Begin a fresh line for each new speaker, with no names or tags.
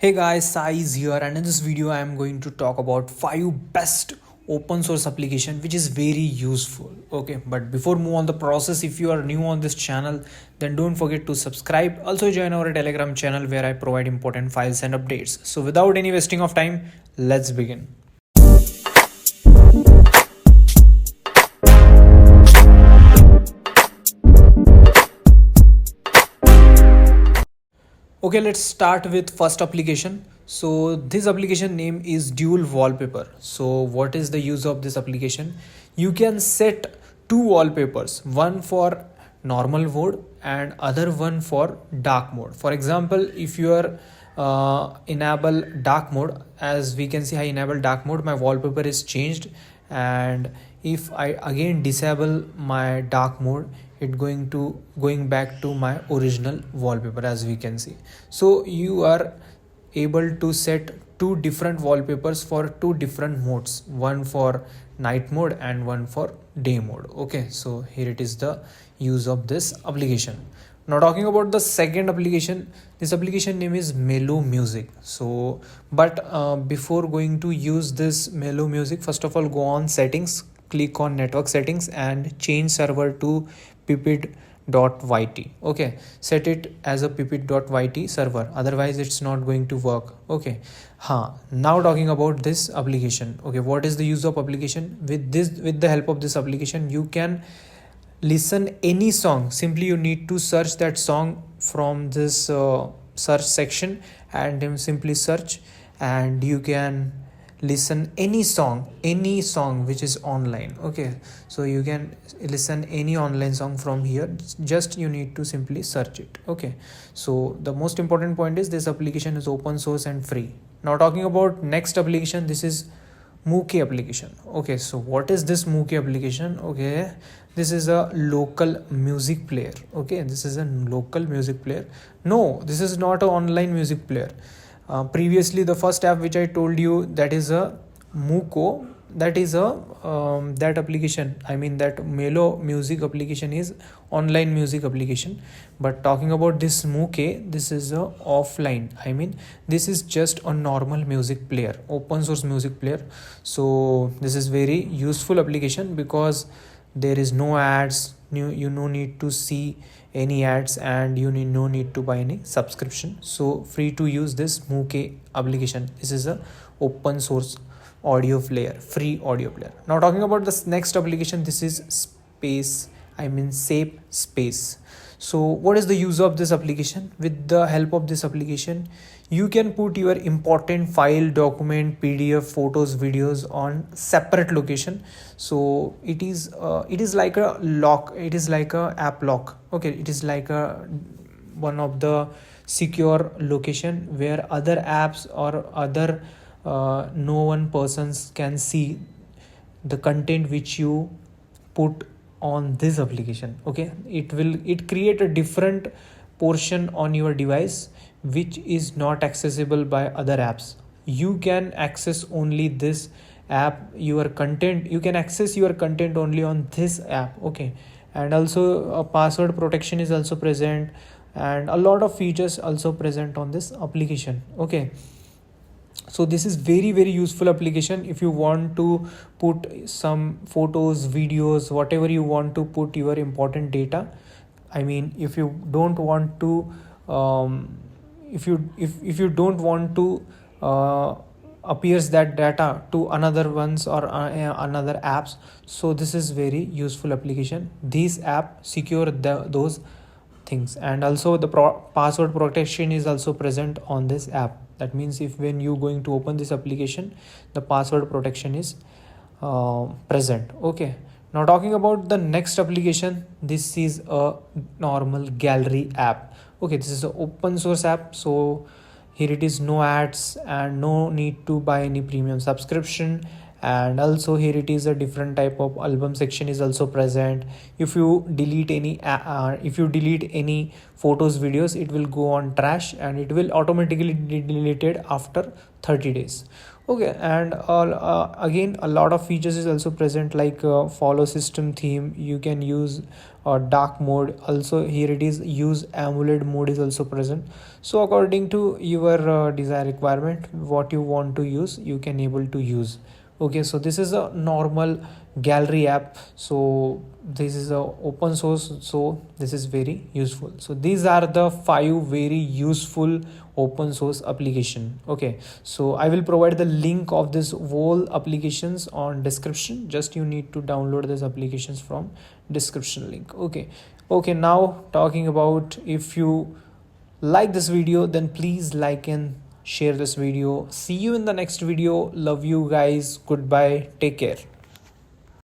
Hey guys, Sai is here, and in this video I am going to talk about 5 best open source application which is very useful. Okay, but before move on the process, if you are new on this channel, then don't forget to subscribe. Also join our Telegram channel where I provide important files and updates. So without any wasting of time, let's begin. Okay, let's start with first application. So this application name is dual wallpaper. So what is the use of this application? You can set two wallpapers, one for normal mode and other one for dark mode. For example, if you are enable dark mode, as we can see I enable dark mode, my wallpaper is changed, and if I again disable my dark mode, it going back to my original wallpaper, as we can see. So you are able to set two different wallpapers for two different modes, one for night mode and one for day mode. Okay, so here it is the use of this application. Now talking about the second application, this application name is Melo Music. So but before going to use this Melo Music, first of all go on settings, click on network settings and change server to pipit.yt. Okay, set it as a pipit.yt server, otherwise it's not going to work. Okay, now talking about this application. Okay, what is the use of application? With the help of this application, you can listen any song. Simply you need to search that song from this search section, and then simply search, and you can listen any song which is online. Okay, so you can listen any online song from here, just you need to simply search it. Okay, so the most important point is this application is open source and free. Now talking about next application, this is Mookie application. Okay, so what is this Mookie application? Okay, this is a local music player. Okay, this is a local music player. No, this is not an online music player. Previously the first app which I told you, that is a Muko, that is a that application, I mean that Melo music application is online music application. But talking about this Mookie, this is a offline, I mean this is just a normal music player, open source music player. So this is very useful application because there is no ads, you no need to see any ads, and you no need to buy any subscription. So free to use this Mookie application. This is a open source audio player, free audio player. Now talking about this next application, this is Safe Space. So what is the use of this application? With the help of this application, you can put your important file, document, PDF, photos, videos on separate location. So it is like a lock, it is like a app lock. Okay, it is like a one of the secure location where other apps or other no one persons can see the content which you put on this application. Okay, it create a different portion on your device which is not accessible by other apps. You can access only this app, your content, you can access your content only on this app. Okay, and also a password protection is also present, and a lot of features also present on this application. Okay, so this is very useful application if you want to put some photos, videos, whatever you want to put your important data. I mean if you don't want to if you don't want to appears that data to another ones or another apps, so this is very useful application. These app secure those things, and also the password protection is also present on this app. That means if when you going to open this application, the password protection is present. Okay, now talking about the next application, this is a normal gallery app. Okay, this is an open source app. So here it is, no ads and no need to buy any premium subscription, And also here it is a different type of album section is also present. If you delete any photos, videos, it will go on trash and it will automatically be deleted after 30 days. Okay, and again a lot of features is also present, like follow system theme. You can use dark mode. Also here it is use AMOLED mode is also present. So according to your desired requirement, what you want to use, you can able to use. Okay, so this is a normal gallery app. So this is a open source, so this is very useful. So these are the 5 very useful open source application. Okay, so I will provide the link of this whole applications on description. Just you need to download these applications from description link. Okay, now talking about, if you like this video, then please like and share this video. See you in the next video. Love you guys. Goodbye. Take care.